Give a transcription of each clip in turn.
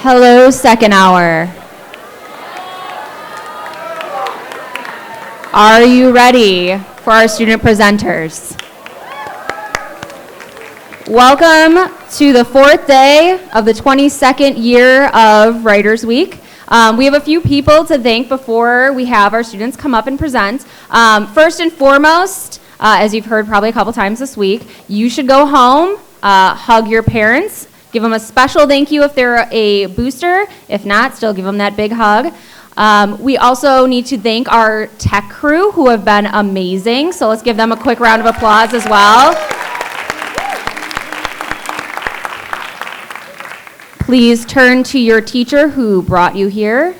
Hello, second hour. Are you ready for our student presenters? Welcome to the fourth day of the 22nd year of Writers Week. We have a few people to thank before we have our students come up and present. First and foremost, as you've heard probably a couple times this week, you should go home, hug your parents, give them a special thank you if they're a booster. If not, still give them that big hug. We also need to thank our tech crew who have been amazing. So let's give them a quick round of applause as well. Please turn to your teacher who brought you here.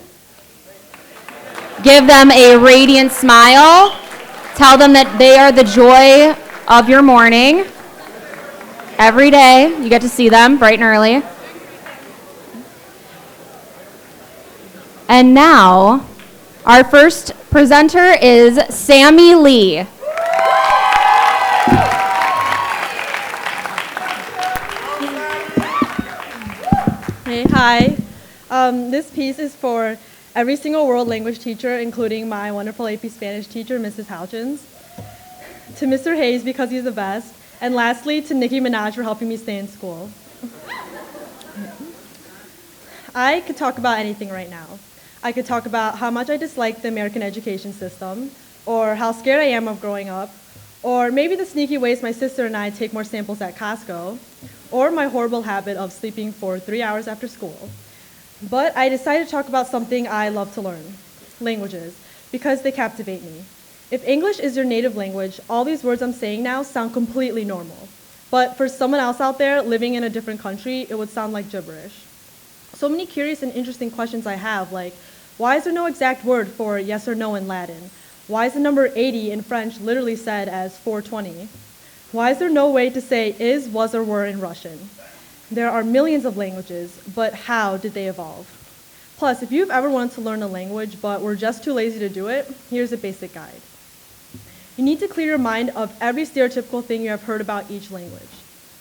Give them a radiant smile. Tell them that they are the joy of your morning. Every day, you get to see them bright and early. And now, our first presenter is Sammy Lee. Hey, hi. This piece is for every single world language teacher, including my wonderful AP Spanish teacher, Mrs. Houchins. To Mr. Hayes, because he's the best. And lastly, to Nicki Minaj for helping me stay in school. I could talk about anything right now. I could talk about how much I dislike the American education system, or how scared I am of growing up, or maybe the sneaky ways my sister and I take more samples at Costco, or my horrible habit of sleeping for 3 hours after school. But I decided to talk about something I love to learn, languages, because they captivate me. If English is your native language, all these words I'm saying now sound completely normal. But for someone else out there living in a different country, it would sound like gibberish. So many curious and interesting questions I have, like, why is there no exact word for yes or no in Latin? Why is the number 80 in French literally said as 420? Why is there no way to say is, was, or were in Russian? There are millions of languages, but how did they evolve? Plus, if you've ever wanted to learn a language but were just too lazy to do it, here's a basic guide. You need to clear your mind of every stereotypical thing you have heard about each language.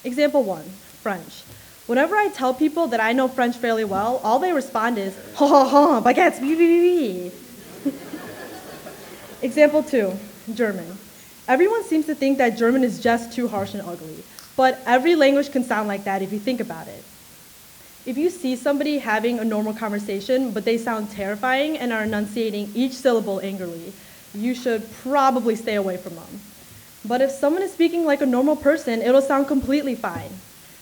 Example 1, French. Whenever I tell people that I know French fairly well, all they respond is, ha ha ha, baguettes, bee bee bee. Example 2, German. Everyone seems to think that German is just too harsh and ugly, but every language can sound like that if you think about it. If you see somebody having a normal conversation, but they sound terrifying and are enunciating each syllable angrily, you should probably stay away from them. But if someone is speaking like a normal person, it'll sound completely fine.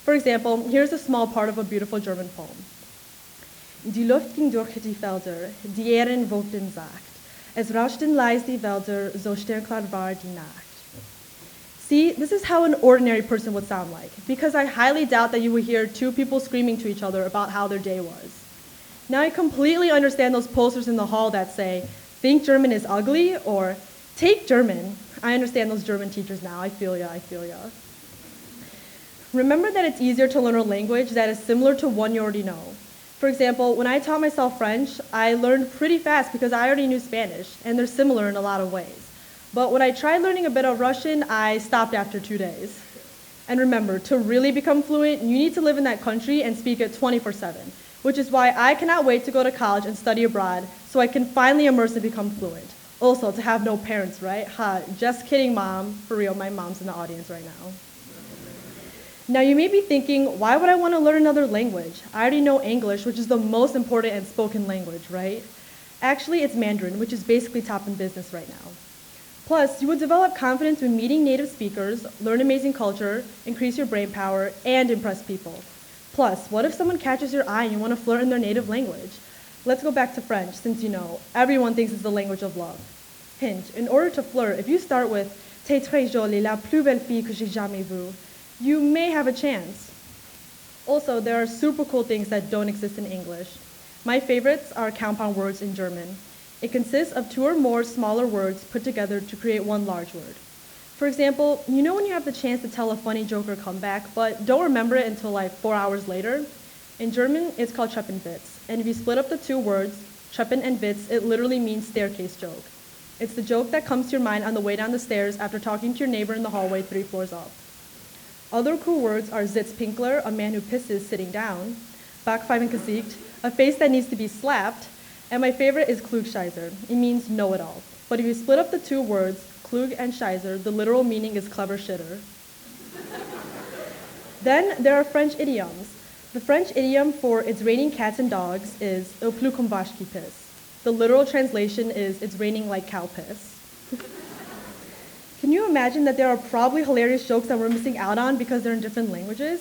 For example, here's a small part of a beautiful German poem. Die Luft ging durch die Felder, die Ähren wogten sacht. Es rauschten leis die Wälder, so sternklar war die Nacht. See, this is how an ordinary person would sound like, because I highly doubt that you would hear two people screaming to each other about how their day was. Now I completely understand those posters in the hall that say, think German is ugly, or take German. I understand those German teachers now. I feel ya, I feel ya. Remember that it's easier to learn a language that is similar to one you already know. For example, when I taught myself French, I learned pretty fast because I already knew Spanish, and they're similar in a lot of ways. But when I tried learning a bit of Russian, I stopped after 2 days. And remember, to really become fluent, you need to live in that country and speak it 24/7. Which is why I cannot wait to go to college and study abroad so I can finally immerse and become fluent. Also, to have no parents, right? Ha, just kidding, Mom. For real, my mom's in the audience right now. Now, you may be thinking, why would I want to learn another language? I already know English, which is the most important and spoken language, right? Actually, it's Mandarin, which is basically top in business right now. Plus, you would develop confidence when meeting native speakers, learn amazing culture, increase your brain power, and impress people. Plus, what if someone catches your eye and you want to flirt in their native language? Let's go back to French, since you know, everyone thinks it's the language of love. Hint, in order to flirt, if you start with, T'es très jolie, la plus belle fille que j'ai jamais vue, you may have a chance. Also, there are super cool things that don't exist in English. My favorites are compound words in German. It consists of 2 or more smaller words put together to create one large word. For example, you know when you have the chance to tell a funny joke or comeback, but don't remember it until like 4 hours later? In German, it's called Treppenwitz. And if you split up the 2 words, Treppen and Witz, it literally means staircase joke. It's the joke that comes to your mind on the way down the stairs after talking to your neighbor in the hallway 3 floors up. Other cool words are Sitzpinkler, a man who pisses sitting down, backfiven gesicht, a face that needs to be slapped, and my favorite is Klugscheißer. It means know-it-all. But if you split up the two words, Klug and Scheißer, the literal meaning is clever shitter. Then there are French idioms. The French idiom for it's raining cats and dogs is il pleut comme vache qui pisse. The literal translation is it's raining like cow piss. Can you imagine that there are probably hilarious jokes that we're missing out on because they're in different languages?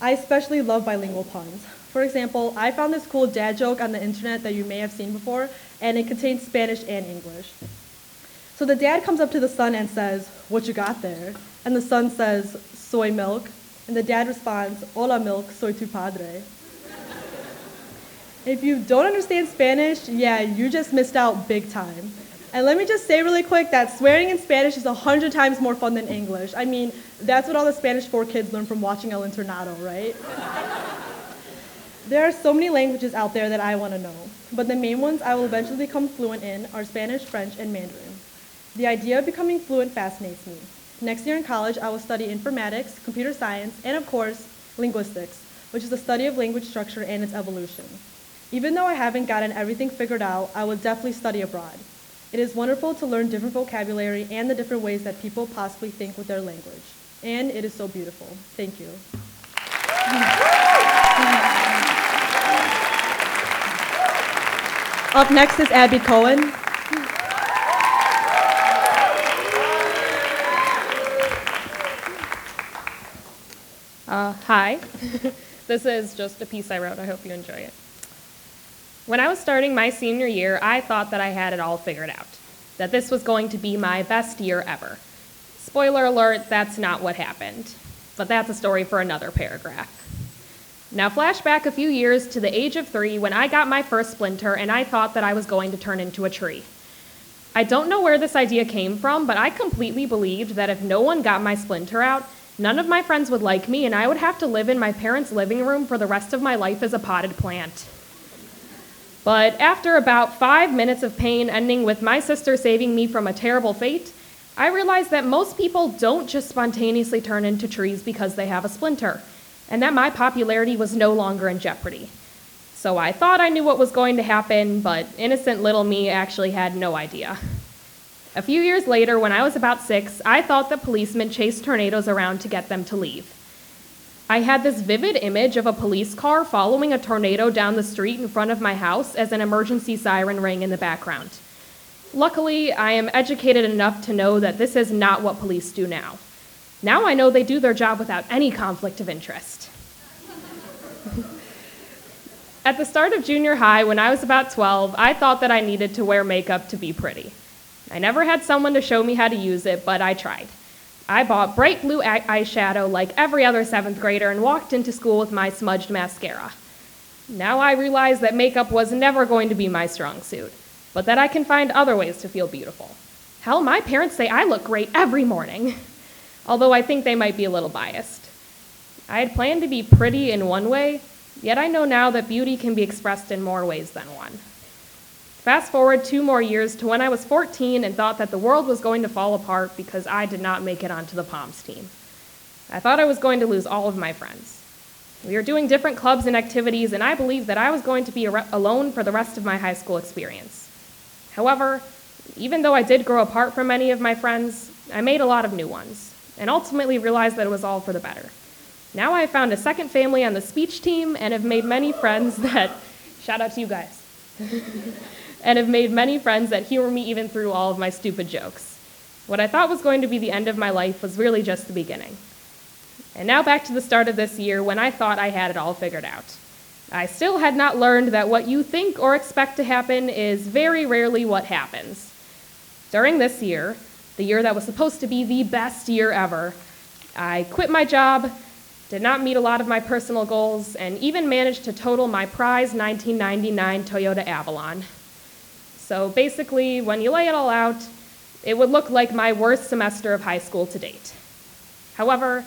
I especially love bilingual puns. For example, I found this cool dad joke on the internet that you may have seen before, and it contains Spanish and English. So the dad comes up to the son and says, "What you got there?" And the son says, "Soy milk." And the dad responds, "Hola milk, soy tu padre." If you don't understand Spanish, yeah, you just missed out big time. And let me just say really quick that swearing in Spanish is 100 times more fun than English. I mean, that's what all the Spanish 4 kids learn from watching El Internado, right? There are so many languages out there that I want to know, but the main ones I will eventually become fluent in are Spanish, French, and Mandarin. The idea of becoming fluent fascinates me. Next year in college, I will study informatics, computer science, and of course, linguistics, which is the study of language structure and its evolution. Even though I haven't gotten everything figured out, I will definitely study abroad. It is wonderful to learn different vocabulary and the different ways that people possibly think with their language. And it is so beautiful. Thank you. Up next is Abby Cohen. Hi. This is just a piece I wrote. I hope you enjoy it. When I was starting my senior year, I thought that I had it all figured out, that this was going to be my best year ever. Spoiler alert, that's not what happened. But that's a story for another paragraph. Now flashback a few years to the age of 3 when I got my first splinter and I thought that I was going to turn into a tree. I don't know where this idea came from, but I completely believed that if no one got my splinter out, none of my friends would like me and I would have to live in my parents' living room for the rest of my life as a potted plant. But after about 5 minutes of pain ending with my sister saving me from a terrible fate, I realized that most people don't just spontaneously turn into trees because they have a splinter, and that my popularity was no longer in jeopardy. So I thought I knew what was going to happen, but innocent little me actually had no idea. A few years later, when I was about 6, I thought that policemen chased tornadoes around to get them to leave. I had this vivid image of a police car following a tornado down the street in front of my house as an emergency siren rang in the background. Luckily, I am educated enough to know that this is not what police do now. Now I know they do their job without any conflict of interest. At the start of junior high, when I was about 12, I thought that I needed to wear makeup to be pretty. I never had someone to show me how to use it, but I tried. I bought bright blue eyeshadow like every other 7th grader and walked into school with my smudged mascara. Now I realize that makeup was never going to be my strong suit, but that I can find other ways to feel beautiful. Hell, my parents say I look great every morning, although I think they might be a little biased. I had planned to be pretty in one way, yet I know now that beauty can be expressed in more ways than one. Fast forward 2 more years to when I was 14 and thought that the world was going to fall apart because I did not make it onto the Palms team. I thought I was going to lose all of my friends. We were doing different clubs and activities, and I believed that I was going to be alone for the rest of my high school experience. However, even though I did grow apart from many of my friends, I made a lot of new ones, and ultimately realized that it was all for the better. Now I have found a second family on the speech team and have made many friends that, shout out to you guys, and have made many friends that humor me even through all of my stupid jokes. What I thought was going to be the end of my life was really just the beginning. And now back to the start of this year when I thought I had it all figured out. I still had not learned that what you think or expect to happen is very rarely what happens. During this year, the year that was supposed to be the best year ever, I quit my job, did not meet a lot of my personal goals, and even managed to total my prize 1999 Toyota Avalon. So basically, when you lay it all out, it would look like my worst semester of high school to date. However,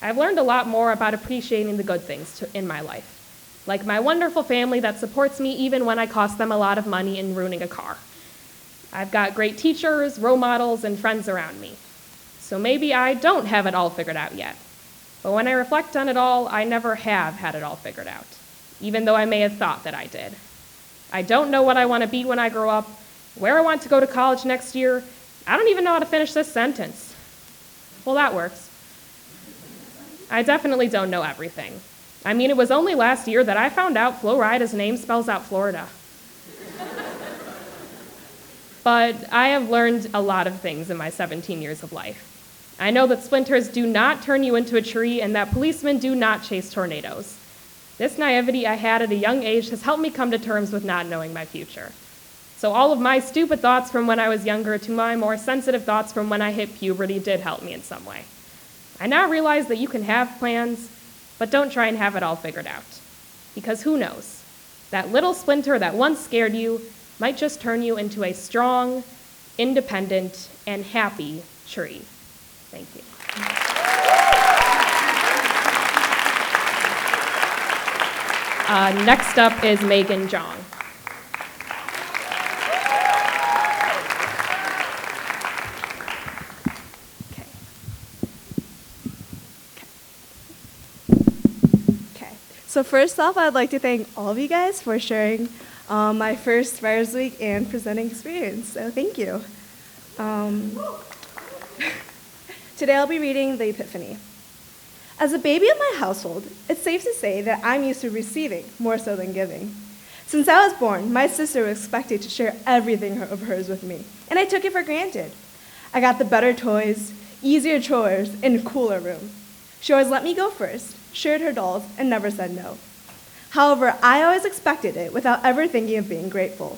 I've learned a lot more about appreciating the good things in my life, like my wonderful family that supports me even when I cost them a lot of money in ruining a car. I've got great teachers, role models, and friends around me. So maybe I don't have it all figured out yet. But when I reflect on it all, I never have had it all figured out. even though I may have thought that I did. I don't know what I want to be when I grow up, where I want to go to college next year. I don't even know how to finish this sentence. Well, that works. I definitely don't know everything. I mean, it was only last year that I found out Florida's name spells out Florida. But I have learned a lot of things in my 17 years of life. I know that splinters do not turn you into a tree and that policemen do not chase tornadoes. This naivety I had at a young age has helped me come to terms with not knowing my future. So all of my stupid thoughts from when I was younger to my more sensitive thoughts from when I hit puberty did help me in some way. I now realize that you can have plans, but don't try and have it all figured out. Because who knows? That little splinter that once scared you might just turn you into a strong, independent, and happy tree. Thank you. Next up is Megan Jong. So first off, I'd like to thank all of you guys for sharing my first Writers Week and presenting experience. So thank you. Today I'll be reading The Epiphany. As a baby of my household, it's safe to say that I'm used to receiving more so than giving. Since I was born, my sister was expected to share everything of hers with me, and I took it for granted. I got the better toys, easier chores, and a cooler room. She always let me go first, shared her dolls, and never said no. However, I always expected it without ever thinking of being grateful.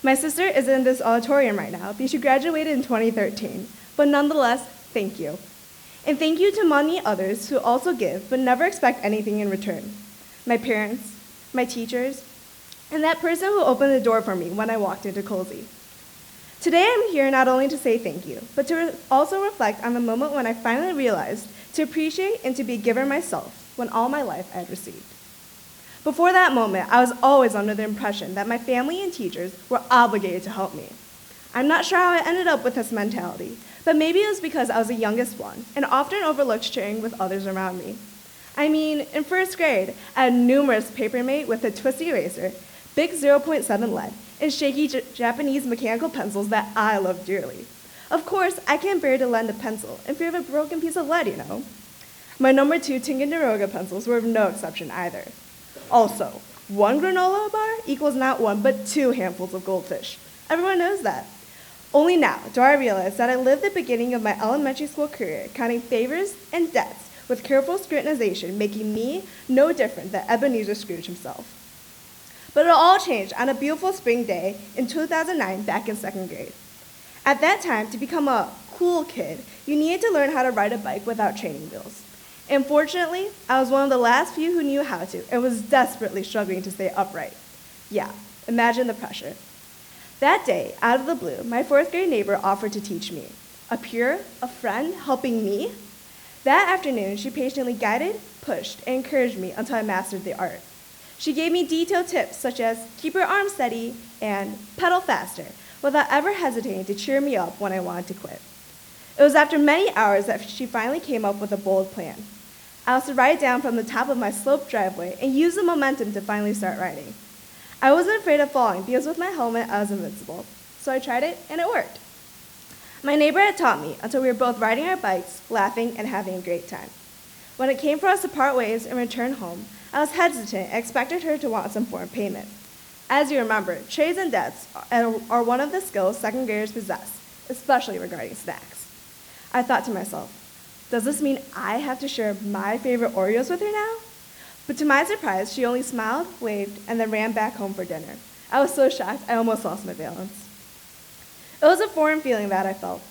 My sister is in this auditorium right now because she graduated in 2013, but nonetheless, thank you. And thank you to many others who also give but never expect anything in return. My parents, my teachers, and that person who opened the door for me when I walked into Colsey. Today I'm here not only to say thank you, but to also reflect on the moment when I finally realized to appreciate and to be a giver myself when all my life I had received. Before that moment, I was always under the impression that my family and teachers were obligated to help me. I'm not sure how I ended up with this mentality, but maybe it was because I was the youngest one and often overlooked sharing with others around me. I mean, in first grade, I had numerous papermate with a twisty eraser, big 0.7 lead, and shaky Japanese mechanical pencils that I loved dearly. Of course, I can't bear to lend a pencil in fear of a broken piece of lead, you know. My number 2 Ticonderoga pencils were no exception either. Also, 1 granola bar equals not 1 but 2 handfuls of goldfish. Everyone knows that. Only now do I realize that I lived the beginning of my elementary school career counting favors and debts with careful scrutinization, making me no different than Ebenezer Scrooge himself. But it all changed on a beautiful spring day in 2009 back in 2nd grade. At that time, to become a cool kid, you needed to learn how to ride a bike without training wheels. Unfortunately, I was one of the last few who knew how to and was desperately struggling to stay upright. Yeah, imagine the pressure. That day, out of the blue, my 4th grade neighbor offered to teach me. A peer, a friend, helping me? That afternoon, she patiently guided, pushed, and encouraged me until I mastered the art. She gave me detailed tips such as keep your arms steady and pedal faster, without ever hesitating to cheer me up when I wanted to quit. It was after many hours that she finally came up with a bold plan. I was to ride down from the top of my sloped driveway and use the momentum to finally start riding. I wasn't afraid of falling because with my helmet I was invincible, so I tried it and it worked. My neighbor had taught me until we were both riding our bikes, laughing, and having a great time. When it came for us to part ways and return home, I was hesitant and expected her to want some form of payment. As you remember, trades and debts are one of the skills 2nd graders possess, especially regarding snacks. I thought to myself, does this mean I have to share my favorite Oreos with her now? But to my surprise, she only smiled, waved, and then ran back home for dinner. I was so shocked, I almost lost my balance. It was a foreign feeling that I felt,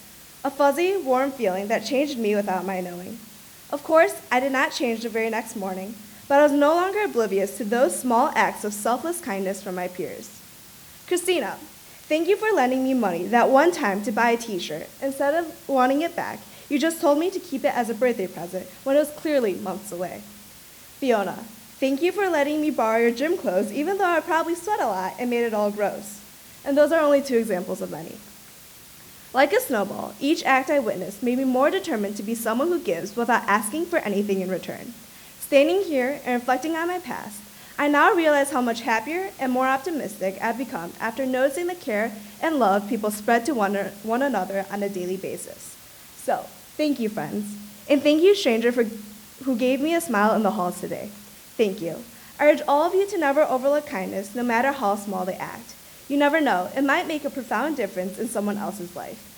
a fuzzy, warm feeling that changed me without my knowing. Of course, I did not change the very next morning, but I was no longer oblivious to those small acts of selfless kindness from my peers. Christina, thank you for lending me money that one time to buy a t-shirt. Instead of wanting it back, you just told me to keep it as a birthday present when it was clearly months away. Fiona, thank you for letting me borrow your gym clothes even though I probably sweat a lot and made it all gross. And those are only 2 examples of many. Like a snowball, each act I witnessed made me more determined to be someone who gives without asking for anything in return. Standing here and reflecting on my past, I now realize how much happier and more optimistic I've become after noticing the care and love people spread to one another on a daily basis. So, thank you, friends. And thank you, stranger, who gave me a smile in the halls today. Thank you. I urge all of you to never overlook kindness, no matter how small they act. You never know, it might make a profound difference in someone else's life.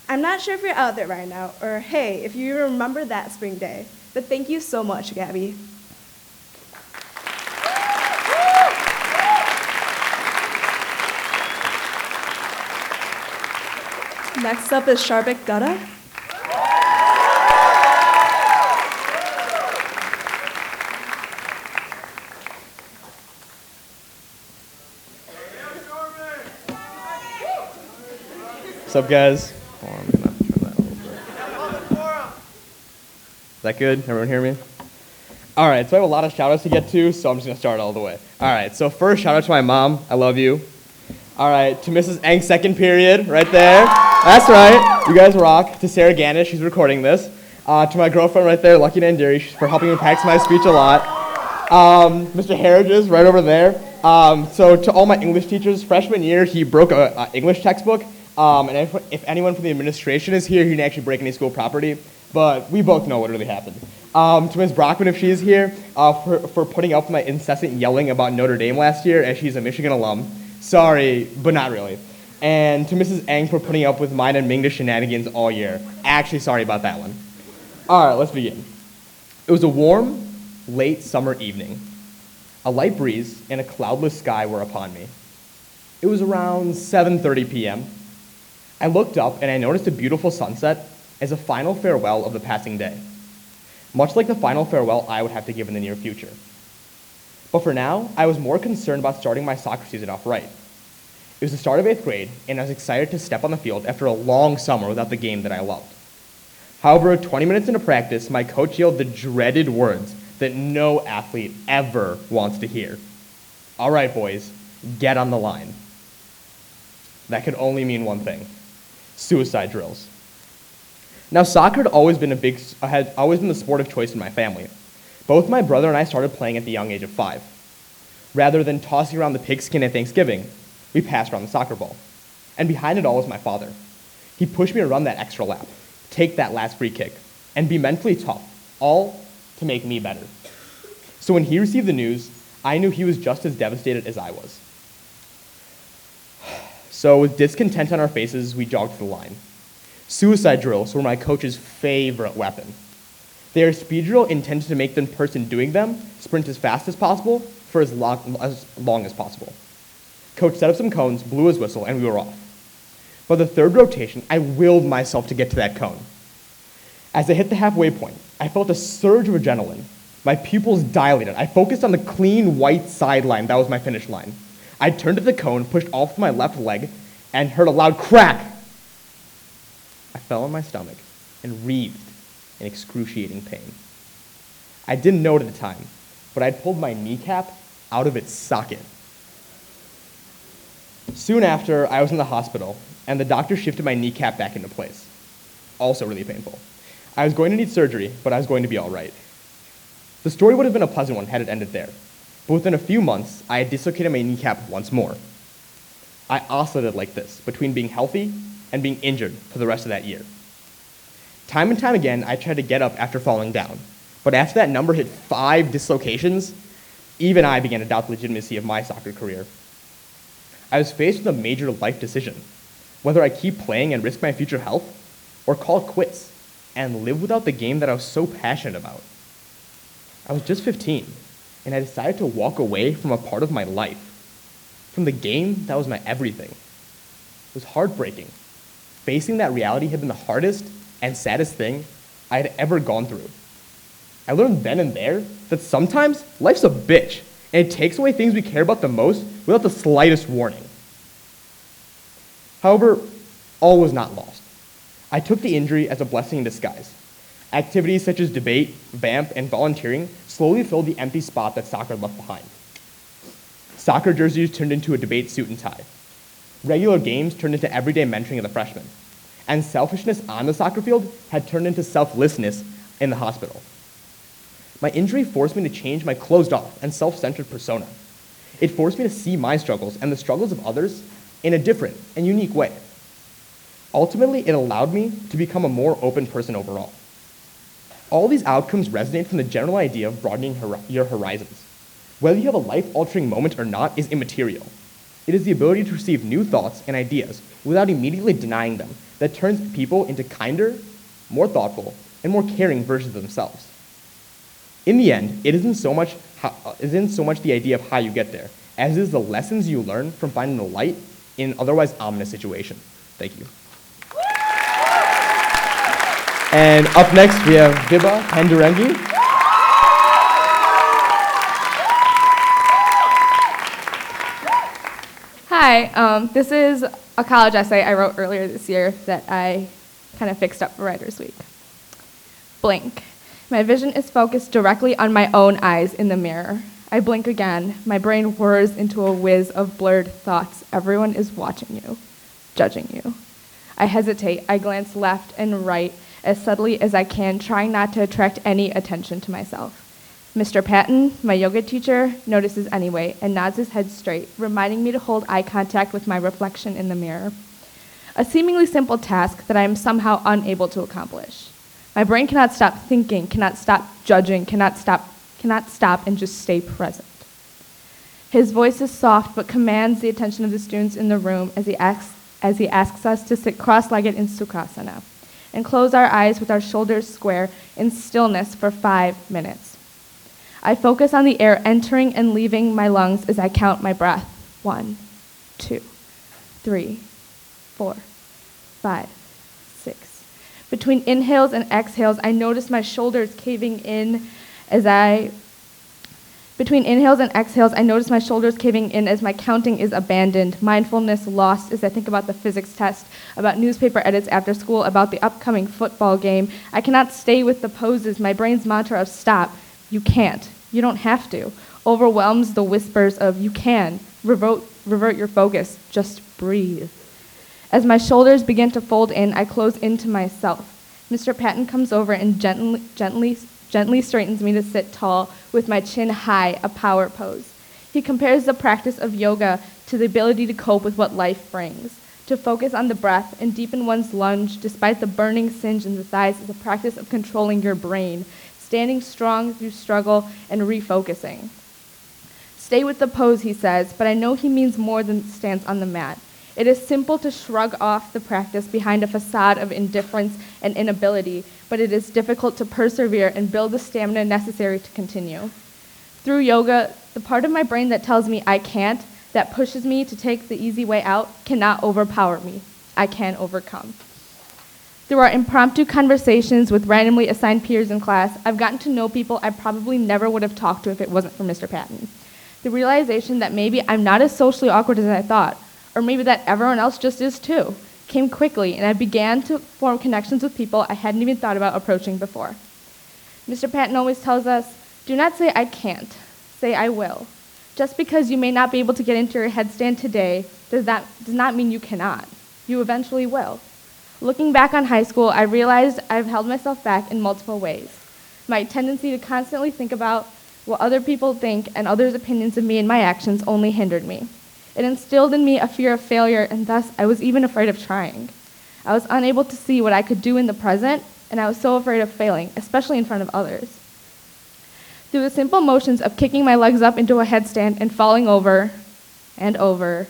I'm not sure if you're out there right now, or hey, if you remember that spring day, but thank you so much, Gabby. Next up is Sharbik Dutta. What's up, guys? Hold on, I'm gonna turn that a little bit. Is that good? Everyone hear me? All right, so I have a lot of shout-outs to get to, so I'm just gonna start all the way. All right, so first, shout-out to my mom. I love you. All right, to Mrs. Eng's second period, right there. That's right. You guys rock. To Sarah Gannis, she's recording this. To my girlfriend right there, Lucky Nandiri, she's for helping me practice my speech a lot. Mr. Harridges, right over there. So to all my English teachers, freshman year, he broke an English textbook. And if anyone from the administration is here, he didn't actually break any school property, but we both know what really happened. To Ms. Brockman, if she's here, for putting up with my incessant yelling about Notre Dame last year, as she's a Michigan alum. Sorry, but not really. And to Mrs. Eng for putting up with mine and Mingda shenanigans all year. Actually, sorry about that one. All right, let's begin. It was a warm, late summer evening. A light breeze and a cloudless sky were upon me. It was around 7:30 p.m. I looked up and I noticed a beautiful sunset as a final farewell of the passing day, much like the final farewell I would have to give in the near future. But for now, I was more concerned about starting my soccer season off right. It was the start of 8th grade, and I was excited to step on the field after a long summer without the game that I loved. However, 20 minutes into practice, my coach yelled the dreaded words that no athlete ever wants to hear. All right, boys, get on the line. That could only mean one thing: suicide drills. Now, soccer had always been the sport of choice in my family. Both my brother and I started playing at the young age of 5. Rather than tossing around the pigskin at Thanksgiving, we passed around the soccer ball. And behind it all was my father. He pushed me to run that extra lap, take that last free kick, and be mentally tough, all to make me better. So when he received the news, I knew he was just as devastated as I was. So with discontent on our faces, we jogged to the line. Suicide drills were my coach's favorite weapon. They are a speed drill intended to make the person doing them sprint as fast as possible for as long as possible. Coach set up some cones, blew his whistle, and we were off. By the third rotation, I willed myself to get to that cone. As I hit the halfway point, I felt a surge of adrenaline. My pupils dilated. I focused on the clean white sideline that was my finish line. I turned to the cone, pushed off my left leg, and heard a loud crack. I fell on my stomach and writhed in excruciating pain. I didn't know it at the time, but I'd pulled my kneecap out of its socket. Soon after, I was in the hospital, and the doctor shifted my kneecap back into place. Also really painful. I was going to need surgery, but I was going to be all right. The story would have been a pleasant one had it ended there, but within a few months, I had dislocated my kneecap once more. I oscillated like this, between being healthy and being injured for the rest of that year. Time and time again, I tried to get up after falling down, but after that number hit 5 dislocations, even I began to doubt the legitimacy of my soccer career. I was faced with a major life decision, whether I keep playing and risk my future health, or call it quits and live without the game that I was so passionate about. I was just 15, and I decided to walk away from a part of my life, from the game that was my everything. It was heartbreaking. Facing that reality had been the hardest and saddest thing I had ever gone through. I learned then and there that sometimes life's a bitch, and it takes away things we care about the most without the slightest warning. However, all was not lost. I took the injury as a blessing in disguise. Activities such as debate, vamp, and volunteering slowly filled the empty spot that soccer left behind. Soccer jerseys turned into a debate suit and tie. Regular games turned into everyday mentoring of the freshmen. And selfishness on the soccer field had turned into selflessness in the hospital. My injury forced me to change my closed-off and self-centered persona. It forced me to see my struggles and the struggles of others in a different and unique way. Ultimately, it allowed me to become a more open person overall. All these outcomes resonate from the general idea of broadening your horizons. Whether you have a life-altering moment or not is immaterial. It is the ability to receive new thoughts and ideas without immediately denying them that turns people into kinder, more thoughtful, and more caring versions of themselves. In the end, it isn't so much the idea of how you get there, as it is the lessons you learn from finding the light in an otherwise ominous situation. Thank you. And up next, we have Viba Pandurangi. Hi, this is a college essay I wrote earlier this year that I kind of fixed up for Writers Week. Blink. My vision is focused directly on my own eyes in the mirror. I blink again. My brain whirs into a whiz of blurred thoughts. Everyone is watching you, judging you. I hesitate. I glance left and right as subtly as I can, trying not to attract any attention to myself. Mr. Patton, my yoga teacher, notices anyway and nods his head straight, reminding me to hold eye contact with my reflection in the mirror. A seemingly simple task that I am somehow unable to accomplish. My brain cannot stop thinking, cannot stop judging, cannot stop and just stay present. His voice is soft but commands the attention of the students in the room as he asks us to sit cross-legged in Sukhasana and close our eyes with our shoulders square in stillness for 5 minutes. I focus on the air entering and leaving my lungs as I count my breath. 1, 2, 3, 4, 5, 6. Between inhales and exhales, I notice my shoulders caving in as my counting is abandoned, mindfulness lost as I think about the physics test, about newspaper edits after school, about the upcoming football game. I cannot stay with the poses. My brain's mantra of stop, you can't, you don't have to, overwhelms the whispers of you can, revert your focus, just breathe. As my shoulders begin to fold in, I close into myself. Mr. Patton comes over and gently straightens me to sit tall with my chin high, a power pose. He compares the practice of yoga to the ability to cope with what life brings. To focus on the breath and deepen one's lunge despite the burning singe in the thighs is a practice of controlling your brain, standing strong through struggle and refocusing. Stay with the pose, he says, but I know he means more than stance on the mat. It is simple to shrug off the practice behind a facade of indifference and inability, but it is difficult to persevere and build the stamina necessary to continue. Through yoga, the part of my brain that tells me I can't, that pushes me to take the easy way out, cannot overpower me. I can overcome. Through our impromptu conversations with randomly assigned peers in class, I've gotten to know people I probably never would have talked to if it wasn't for Mr. Patton. The realization that maybe I'm not as socially awkward as I thought, or maybe that everyone else just is too, came quickly, and I began to form connections with people I hadn't even thought about approaching before. Mr. Patton always tells us, do not say I can't, say I will. Just because you may not be able to get into your headstand today does not mean you cannot. You eventually will. Looking back on high school, I realized I've held myself back in multiple ways. My tendency to constantly think about what other people think and others' opinions of me and my actions only hindered me. It instilled in me a fear of failure, and thus I was even afraid of trying. I was unable to see what I could do in the present, and I was so afraid of failing, especially in front of others. Through the simple motions of kicking my legs up into a headstand and falling over and over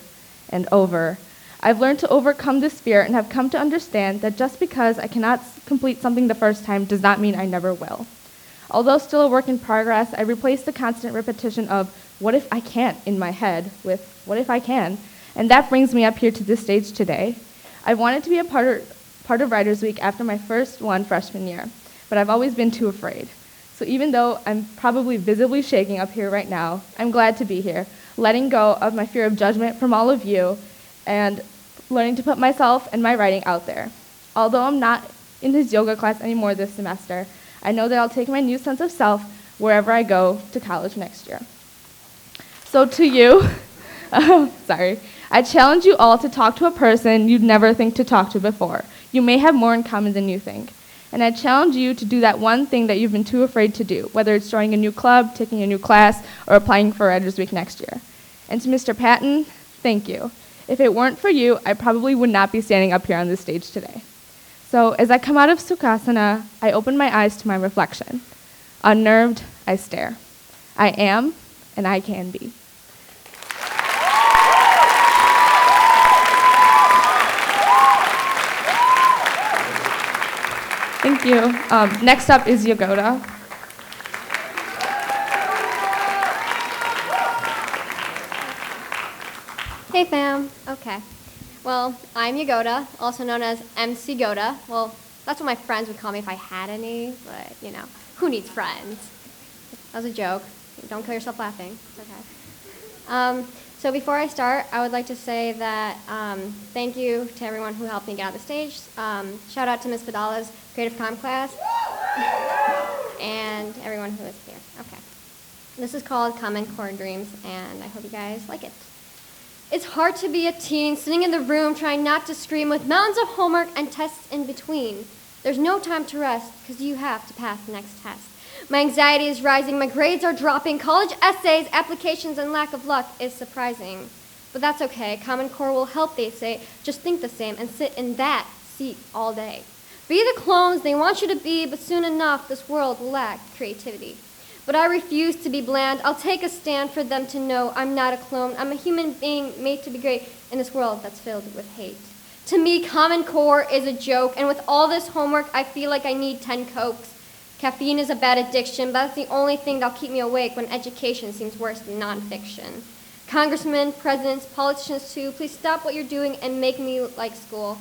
and over, I've learned to overcome this fear and have come to understand that just because I cannot complete something the first time does not mean I never will. Although still a work in progress, I replaced the constant repetition of what if I can't in my head with what if I can, and that brings me up here to this stage today. I wanted to be a part of Writers Week after my first one freshman year, but I've always been too afraid. So even though I'm probably visibly shaking up here right now, I'm glad to be here, letting go of my fear of judgment from all of you and learning to put myself and my writing out there. Although I'm not in his yoga class anymore this semester, I know that I'll take my new sense of self wherever I go to college next year. So to you, I challenge you all to talk to a person you'd never think to talk to before. You may have more in common than you think. And I challenge you to do that one thing that you've been too afraid to do, whether it's joining a new club, taking a new class, or applying for Writers Week next year. And to Mr. Patton, thank you. If it weren't for you, I probably would not be standing up here on this stage today. So as I come out of Sukhasana, I open my eyes to my reflection. Unnerved, I stare. I am, and I can be. Thank you. Next up is Yagoda. Hey fam. Okay. Well, I'm Yagoda, also known as MC Goda. Well, that's what my friends would call me if I had any, but you know, who needs friends? That was a joke. Don't kill yourself laughing. It's okay. So before I start, I would like to say that thank you to everyone who helped me get on the stage. Shout out to Ms. Vidala's Creative Comm class and everyone who is here. Okay. This is called Common Core Dreams, and I hope you guys like it. It's hard to be a teen sitting in the room trying not to scream with mountains of homework and tests in between. There's no time to rest because you have to pass the next test. My anxiety is rising, my grades are dropping, college essays, applications, and lack of luck is surprising. But that's okay, Common Core will help, they say. Just think the same and sit in that seat all day. Be the clones they want you to be, but soon enough this world will lack creativity. But I refuse to be bland. I'll take a stand for them to know I'm not a clone. I'm a human being made to be great in this world that's filled with hate. To me, Common Core is a joke, and with all this homework, I feel like I need 10 Cokes. Caffeine is a bad addiction, but that's the only thing that'll keep me awake when education seems worse than nonfiction. Congressmen, presidents, politicians too, please stop what you're doing and make me like school.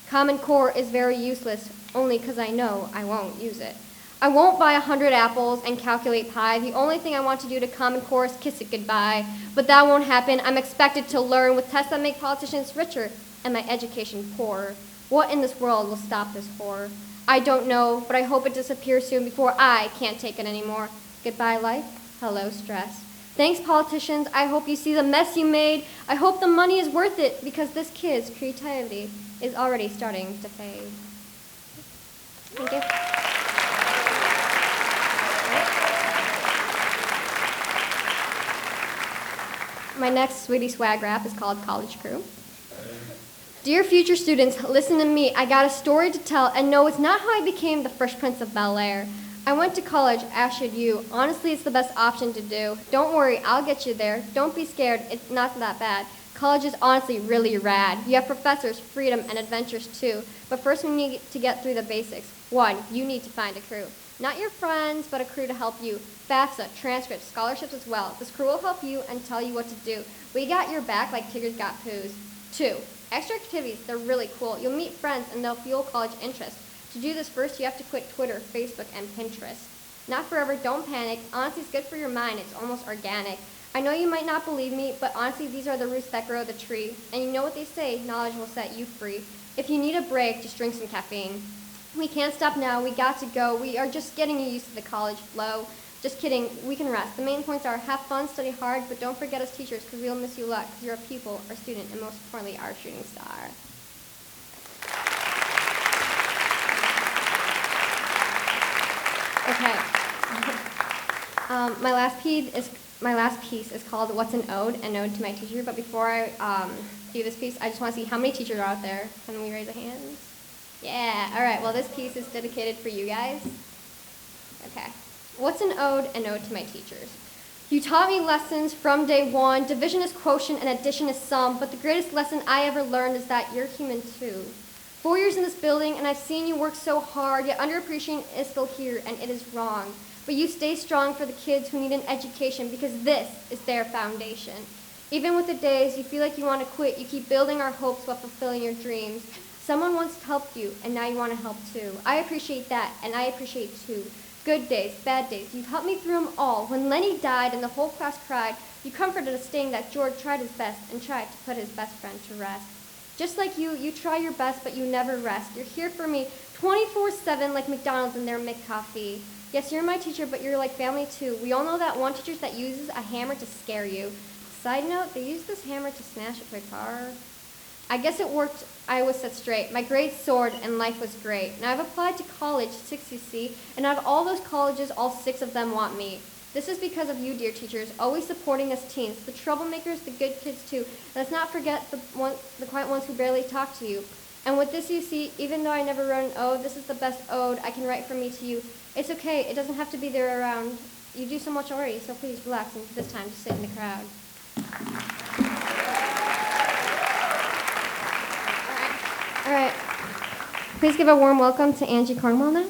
Common Core is very useless, only because I know I won't use it. I won't buy 100 apples and calculate pi. The only thing I want to do to Common Core is kiss it goodbye. But that won't happen. I'm expected to learn with tests that make politicians richer and my education poorer. What in this world will stop this horror? I don't know, but I hope it disappears soon before I can't take it anymore. Goodbye, life. Hello, stress. Thanks, politicians. I hope you see the mess you made. I hope the money is worth it because this kid's creativity is already starting to fade. Thank you. My next Sweetie Swag rap is called College Crew. Dear future students, listen to me. I got a story to tell, and no, it's not how I became the Fresh Prince of Bel-Air. I went to college, as should you. Honestly, it's the best option to do. Don't worry, I'll get you there. Don't be scared, it's not that bad. College is honestly really rad. You have professors, freedom, and adventures too. But first we need to get through the basics. 1, you need to find a crew. Not your friends, but a crew to help you. FAFSA, transcripts, scholarships as well. This crew will help you and tell you what to do. We got your back like Tigger's got poos. 2, extra activities, they're really cool. You'll meet friends and they'll fuel college interest. To do this first, you have to quit Twitter, Facebook, and Pinterest. Not forever, don't panic. Honestly, it's good for your mind. It's almost organic. I know you might not believe me, but honestly, these are the roots that grow the tree. And you know what they say, knowledge will set you free. If you need a break, just drink some caffeine. We can't stop now, we got to go. We are just getting used to the college flow. Just kidding, we can rest. The main points are have fun, study hard, but don't forget us teachers, because we'll miss you a lot, because you're a pupil, our student, and most importantly, our shooting star. Okay. My last piece is called What's an Ode? An Ode to My Teacher. But before I do this piece, I just want to see how many teachers are out there. Can we raise a hand? Yeah. All right. Well, this piece is dedicated for you guys. Okay. What's an ode? An ode to my teachers. You taught me lessons from day one. Division is quotient and addition is sum. But the greatest lesson I ever learned is that you're human too. 4 years in this building, and I've seen you work so hard, yet underappreciation is still here, and it is wrong. But you stay strong for the kids who need an education, because this is their foundation. Even with the days you feel like you want to quit, you keep building our hopes while fulfilling your dreams. Someone once helped you, and now you want to help too. I appreciate that, and I appreciate too. Good days, bad days, you've helped me through them all. When Lenny died and the whole class cried, you comforted us saying that George tried his best and tried to put his best friend to rest. Just like you try your best, but you never rest. You're here for me 24/7 like McDonald's and their McCoffee. Yes, you're my teacher, but you're like family too. We all know that one teacher that uses a hammer to scare you. Side note, they use this hammer to smash a car. I guess it worked. I was set straight. My grades soared and life was great. Now I've applied to college, 6 UC, and out of all those colleges, all 6 of them want me. This is because of you, dear teachers, always supporting us teens, the troublemakers, the good kids too. And let's not forget the quiet ones who barely talk to you. And with this UC, even though I never wrote an ode, this is the best ode I can write from me to you. It's okay, it doesn't have to be there around. You do so much already, so please relax and this time just sit in the crowd. All right. Please give a warm welcome to Angie Cornwell now.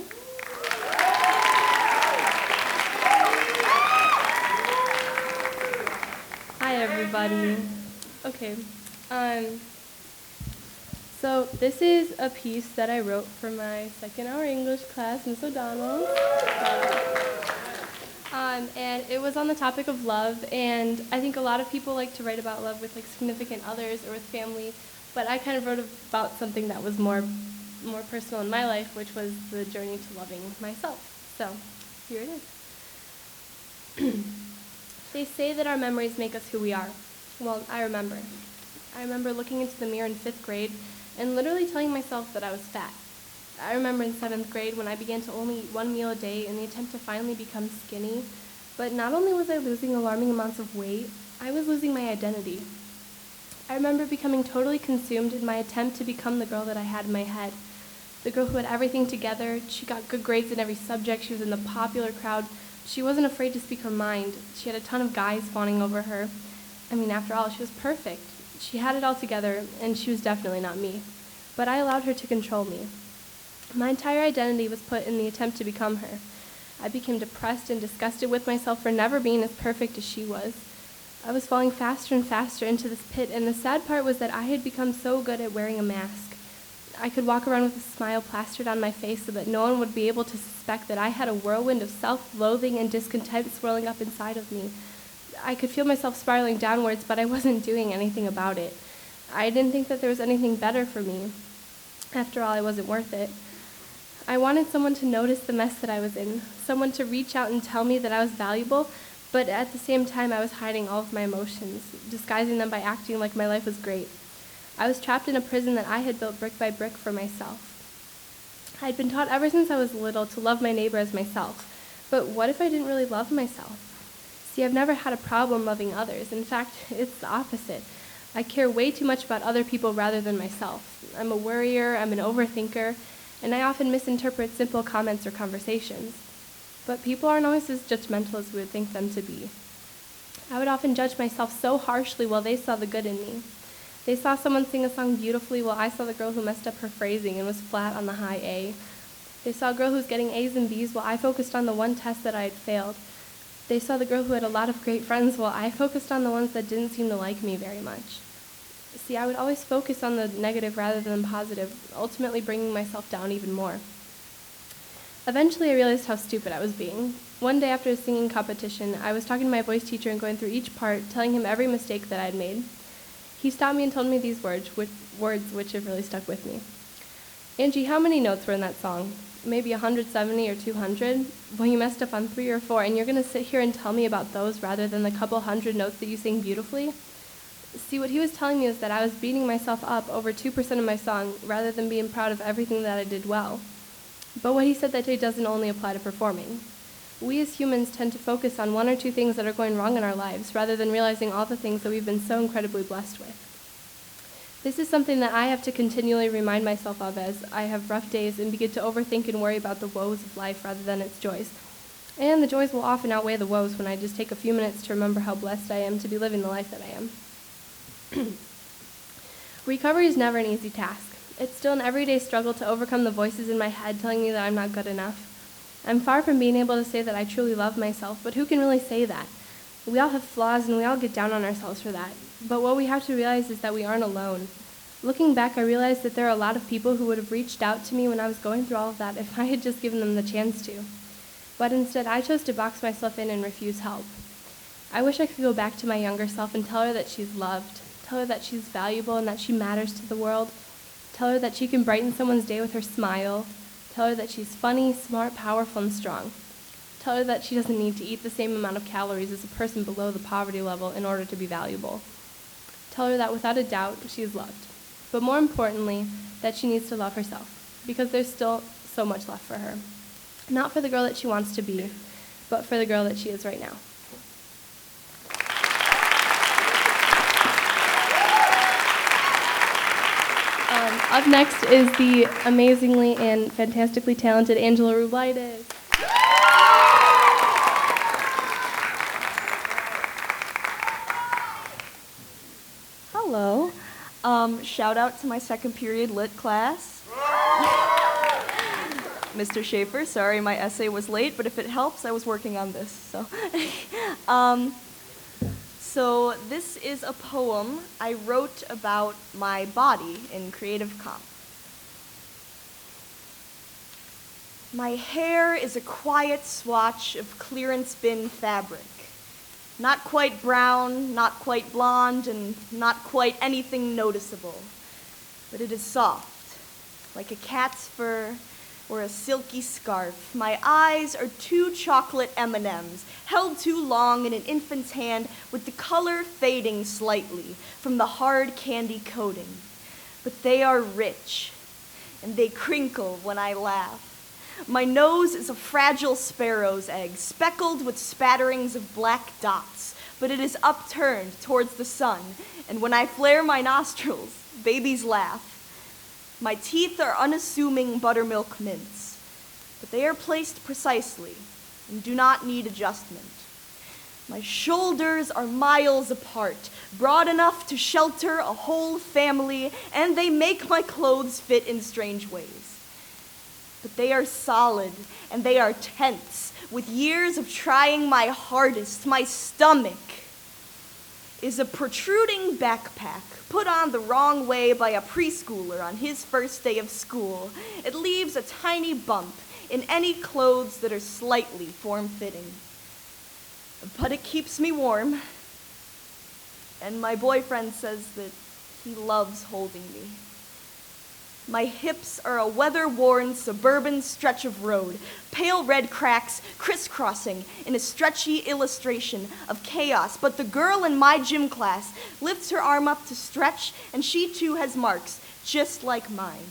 Hi, everybody. Okay. So this is a piece that I wrote for my second hour English class, Miss O'Donnell. And it was on the topic of love, and I think a lot of people like to write about love with like significant others or with family, but I kind of wrote about something that was more personal in my life, which was the journey to loving myself. So here it is. They say that our memories make us who we are. Well, I remember. I remember looking into the mirror in 5th grade and literally telling myself that I was fat. I remember in 7th grade when I began to only eat 1 meal a day in the attempt to finally become skinny. But not only was I losing alarming amounts of weight, I was losing my identity. I remember becoming totally consumed in my attempt to become the girl that I had in my head. The girl who had everything together. She got good grades in every subject. She was in the popular crowd. She wasn't afraid to speak her mind. She had a ton of guys fawning over her. I mean, after all, she was perfect. She had it all together, and she was definitely not me. But I allowed her to control me. My entire identity was put in the attempt to become her. I became depressed and disgusted with myself for never being as perfect as she was. I was falling faster and faster into this pit, and the sad part was that I had become so good at wearing a mask. I could walk around with a smile plastered on my face so that no one would be able to suspect that I had a whirlwind of self-loathing and discontent swirling up inside of me. I could feel myself spiraling downwards, but I wasn't doing anything about it. I didn't think that there was anything better for me. After all, I wasn't worth it. I wanted someone to notice the mess that I was in, someone to reach out and tell me that I was valuable, but at the same time I was hiding all of my emotions, disguising them by acting like my life was great. I was trapped in a prison that I had built brick by brick for myself. I had been taught ever since I was little to love my neighbor as myself, but what if I didn't really love myself? See, I've never had a problem loving others. In fact, it's the opposite. I care way too much about other people rather than myself. I'm a worrier, I'm an overthinker, and I often misinterpret simple comments or conversations. But people aren't always as judgmental as we would think them to be. I would often judge myself so harshly while they saw the good in me. They saw someone sing a song beautifully while I saw the girl who messed up her phrasing and was flat on the high A. They saw a girl who was getting A's and B's while I focused on the one test that I had failed. They saw the girl who had a lot of great friends while I focused on the ones that didn't seem to like me very much. See, I would always focus on the negative rather than the positive, ultimately bringing myself down even more. Eventually, I realized how stupid I was being. One day after a singing competition, I was talking to my voice teacher and going through each part, telling him every mistake that I had made. He stopped me and told me these words which have really stuck with me. Angie, how many notes were in that song? Maybe 170 or 200? Well, you messed up on 3 or 4, and you're going to sit here and tell me about those rather than the couple hundred notes that you sing beautifully? See, what he was telling me is that I was beating myself up over 2% of my song rather than being proud of everything that I did well. But what he said that day doesn't only apply to performing. We as humans tend to focus on 1 or 2 things that are going wrong in our lives rather than realizing all the things that we've been so incredibly blessed with. This is something that I have to continually remind myself of as I have rough days and begin to overthink and worry about the woes of life rather than its joys. And the joys will often outweigh the woes when I just take a few minutes to remember how blessed I am to be living the life that I am. Recovery is never an easy task. It's still an everyday struggle to overcome the voices in my head telling me that I'm not good enough. I'm far from being able to say that I truly love myself, but who can really say that? We all have flaws and we all get down on ourselves for that. But what we have to realize is that we aren't alone. Looking back, I realized that there are a lot of people who would have reached out to me when I was going through all of that if I had just given them the chance to. But instead, I chose to box myself in and refuse help. I wish I could go back to my younger self and tell her that she's loved, tell her that she's valuable and that she matters to the world, tell her that she can brighten someone's day with her smile, tell her that she's funny, smart, powerful, and strong. Tell her that she doesn't need to eat the same amount of calories as a person below the poverty level in order to be valuable. Tell her that without a doubt, she is loved. but more importantly, that she needs to love herself, because there's still so much left for her. Not for the girl that she wants to be, but for the girl that she is right now. Up next is the amazingly and fantastically talented Angela Rublitis. Hello. Shout out to my second period lit class. Mr. Schaefer, sorry my essay was late, but if it helps, I was working on this. So this is a poem I wrote about my body in Creative Commons. My hair is a quiet swatch of clearance bin fabric. Not quite brown, not quite blonde, and not quite anything noticeable. But it is soft, like a cat's fur or a silky scarf. My eyes are two chocolate M&Ms, held too long in an infant's hand with the color fading slightly from the hard candy coating. But they are rich, and they crinkle when I laugh. My nose is a fragile sparrow's egg, speckled with spatterings of black dots, but it is upturned towards the sun, and when I flare my nostrils, babies laugh. My teeth are unassuming buttermilk mints, but they are placed precisely and do not need adjustment. My shoulders are miles apart, broad enough to shelter a whole family, and they make my clothes fit in strange ways. But they are solid and they are tense, with years of trying my hardest. My stomach is a protruding backpack put on the wrong way by a preschooler on his first day of school. It leaves a tiny bump in any clothes that are slightly form-fitting. But it keeps me warm, and my boyfriend says that he loves holding me. My hips are a weather-worn suburban stretch of road, pale red cracks crisscrossing in a stretchy illustration of chaos. But the girl in my gym class lifts her arm up to stretch, and she too has marks, just like mine.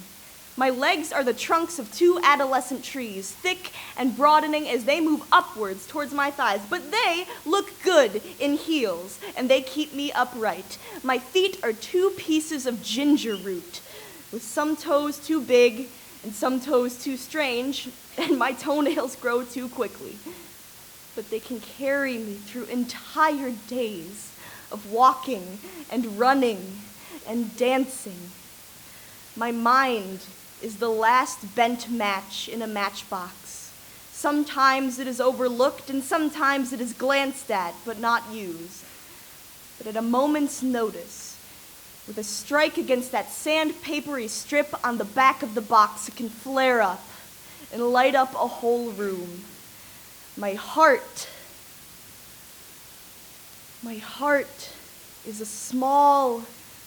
My legs are the trunks of two adolescent trees, thick and broadening as they move upwards towards my thighs. But they look good in heels, and they keep me upright. My feet are two pieces of ginger root, with some toes too big and some toes too strange, and my toenails grow too quickly. But they can carry me through entire days of walking and running and dancing. My mind is the last bent match in a matchbox. Sometimes it is overlooked and sometimes it is glanced at but not used. But at a moment's notice, with a strike against that sandpapery strip on the back of the box, it can flare up and light up a whole room. My heart is a small,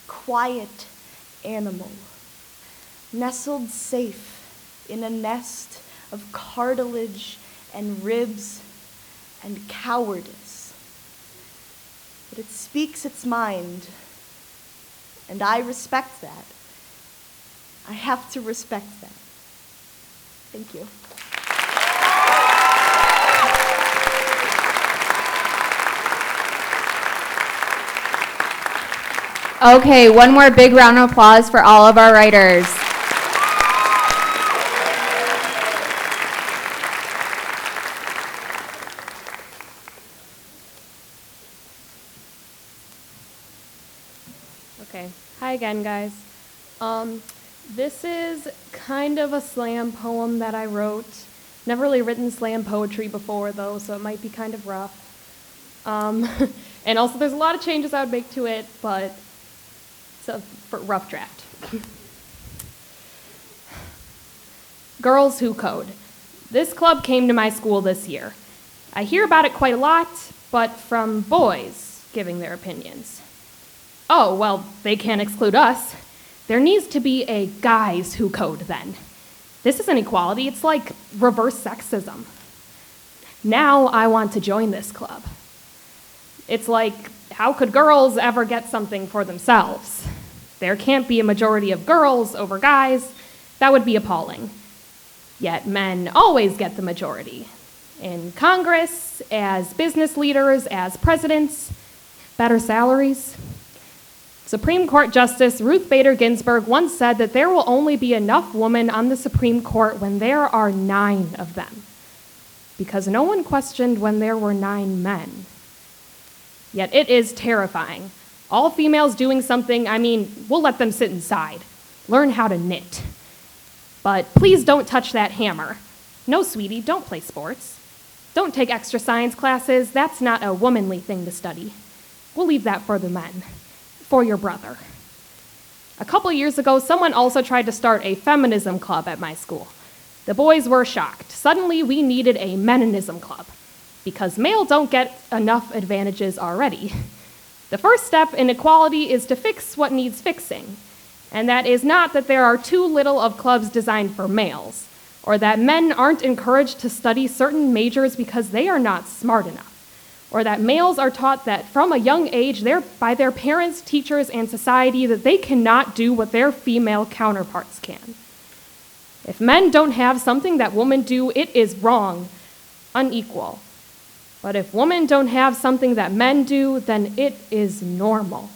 quiet animal, nestled safe in a nest of cartilage and ribs and cowardice. But it speaks its mind, and I respect that. I have to respect that. Thank you. Okay, one more big round of applause for all of our writers. Okay, hi again, guys. This is kind of a slam poem that I wrote. Never really written slam poetry before, though, so it might be kind of rough. And also, there's a lot of changes I would make to it, but it's a rough draft. Girls Who Code. This club came to my school this year. I hear about it quite a lot, but from boys giving their opinions. Oh, well, they can't exclude us. There needs to be a guys who code then. This isn't equality, it's like reverse sexism. Now I want to join this club. It's like, how could girls ever get something for themselves? There can't be a majority of girls over guys. That would be appalling. Yet men always get the majority. In Congress, as business leaders, as presidents, better salaries. Supreme Court Justice Ruth Bader Ginsburg once said that there will only be enough women on the Supreme Court when there are 9 of them, because no one questioned when there were 9 men. Yet it is terrifying. All females doing something, I mean, we'll let them sit inside, learn how to knit. But please don't touch that hammer. No, sweetie, don't play sports. Don't take extra science classes. That's not a womanly thing to study. We'll leave that for the men. For your brother. A couple years ago, someone also tried to start a feminism club at my school. The boys were shocked. Suddenly, we needed a meninism club, because male don't get enough advantages already. The first step in equality is to fix what needs fixing, and that is not that there are too little of clubs designed for males, or that men aren't encouraged to study certain majors because they are not smart enough, or that males are taught that from a young age by their parents, teachers, and society that they cannot do what their female counterparts can. If men don't have something that women do, it is wrong, unequal. But if women don't have something that men do, then it is normal.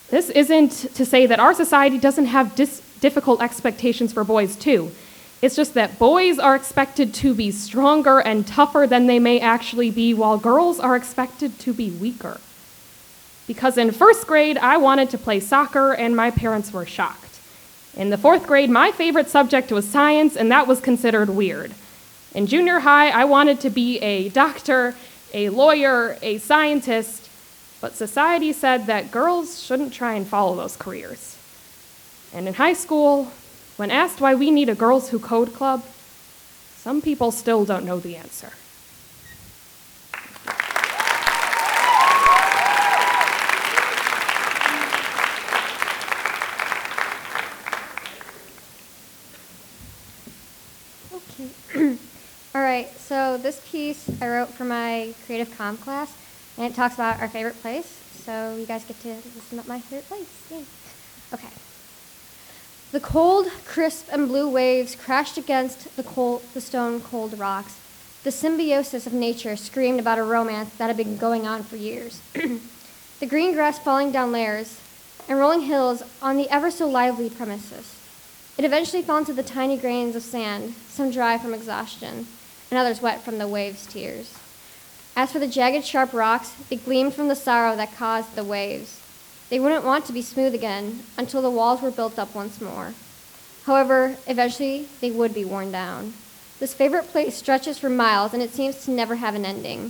This isn't to say that our society doesn't have difficult expectations for boys too. It's just that boys are expected to be stronger and tougher than they may actually be, while girls are expected to be weaker. Because in first grade, I wanted to play soccer, and my parents were shocked. In the 4th grade, my favorite subject was science, and that was considered weird. In junior high, I wanted to be a doctor, a lawyer, a scientist, but society said that girls shouldn't try and follow those careers. And in high school, when asked why we need a Girls Who Code club, some people still don't know the answer. Okay. All right, so this piece I wrote for my Creative Comm class, and it talks about our favorite place, so you guys get to listen about my favorite place. Yay. Okay. The cold, crisp, and blue waves crashed against the stone-cold rocks. The symbiosis of nature screamed about a romance that had been going on for years. The green grass falling down layers, and rolling hills on the ever-so-lively premises. It eventually fell into the tiny grains of sand, some dry from exhaustion, and others wet from the waves' tears. As for the jagged, sharp rocks, they gleamed from the sorrow that caused the waves. They wouldn't want to be smooth again until the walls were built up once more. However, eventually they would be worn down. This favorite place stretches for miles, and it seems to never have an ending.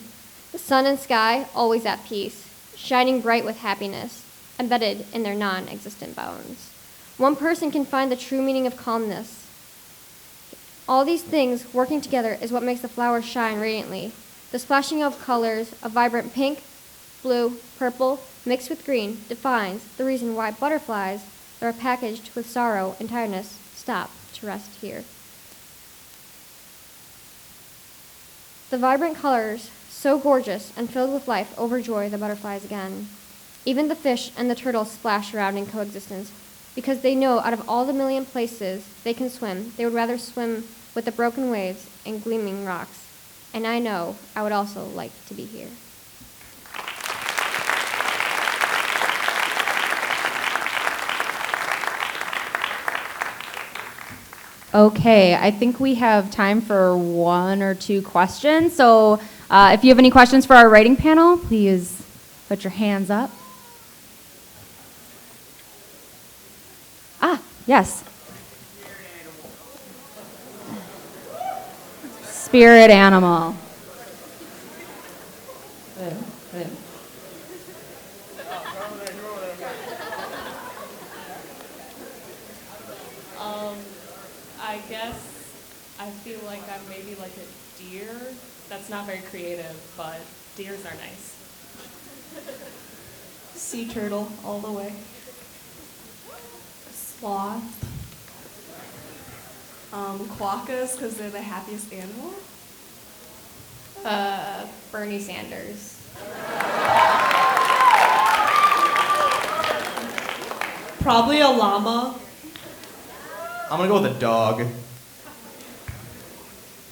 The sun and sky always at peace, shining bright with happiness, embedded in their non-existent bones. One person can find the true meaning of calmness. All these things working together is what makes the flowers shine radiantly. The splashing of colors of vibrant pink, blue, purple, mixed with green, defines the reason why butterflies that are packaged with sorrow and tiredness stop to rest here. The vibrant colors, so gorgeous and filled with life, overjoy the butterflies again. Even the fish and the turtles splash around in coexistence, because they know out of all the million places they can swim, they would rather swim with the broken waves and gleaming rocks. And I know I would also like to be here. Okay, I think we have time for 1 or 2 questions. So if you have any questions for our writing panel, please put your hands up. Ah, yes. Spirit animal. I guess I feel like I'm maybe like a deer. That's not very creative, but deers are nice. Sea turtle all the way. Sloth. Quokkas, because they're the happiest animal. Bernie Sanders. Probably a llama. I'm gonna go with a dog.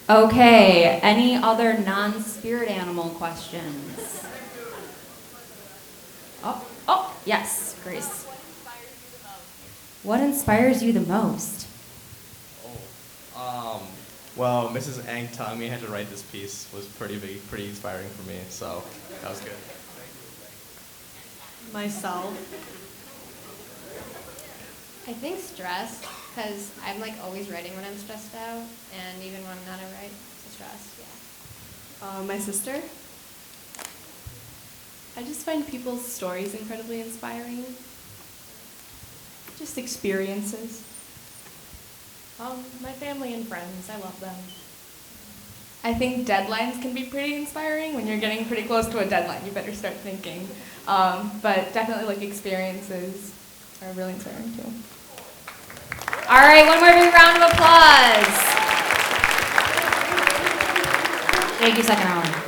Okay, any other non-spirit animal questions? Oh, yes, Grace. What inspires you the most? Well, Mrs. Ang telling me I had to write this piece was pretty inspiring for me, so that was good. Myself. I think stress, because I'm like always writing when I'm stressed out, and even when I'm not, I write. So stressed, yeah. My sister. I just find people's stories incredibly inspiring. Just experiences. My family and friends, I love them. I think deadlines can be pretty inspiring. When you're getting pretty close to a deadline, you better start thinking. But definitely like experiences are really inspiring too. All right, one more big round of applause. Thank you, second round.